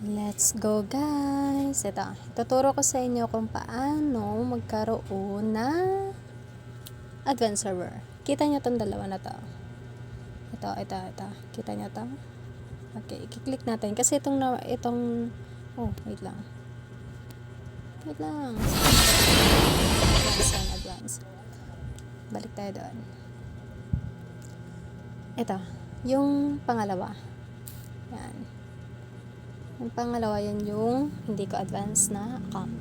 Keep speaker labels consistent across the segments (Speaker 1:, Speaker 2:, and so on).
Speaker 1: Let's go guys! Ito, tuturo ko sa inyo kung paano magkaroon ng advanced server. Kita nyo tong dalawa na to. Ito. Kita nyo to? Okay, i-click natin. Kasi oh, wait lang. Advance. Balik tayo doon. Ito, yung pangalawa. Yan. Yung pangalawa, yun yung hindi ko advance na account.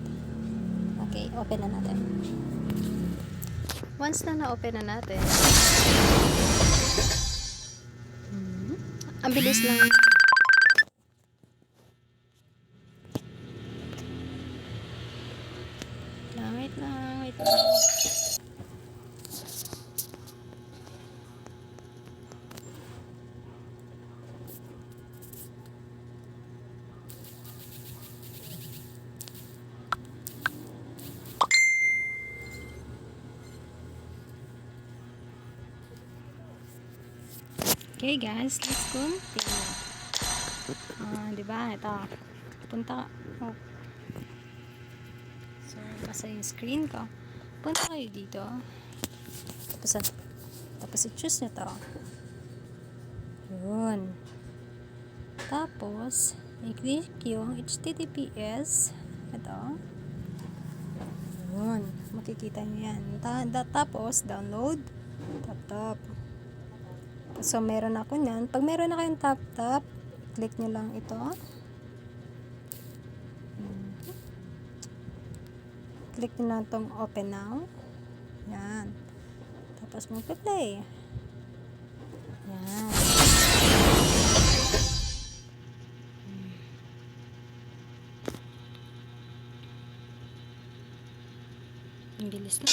Speaker 1: Okay, open na natin. Once na na-open na natin, ang bilis lang. Wait lang. Okay guys, let's continue. Diba? Ito. Punta. Oh. So, basta yung screen ko. Punta kayo dito. Tapos i-choose nyo to. Yun. Tapos, i-click yung HTTPS. Ito. Yun. Makikita nyo yan. Tapos, download. Tap. So, meron ako nyan. Pag meron na kayong tap, click nyo lang ito. Click nyo lang itong open now. Yan. Tapos, mag-play. Yan. Ang bilis na.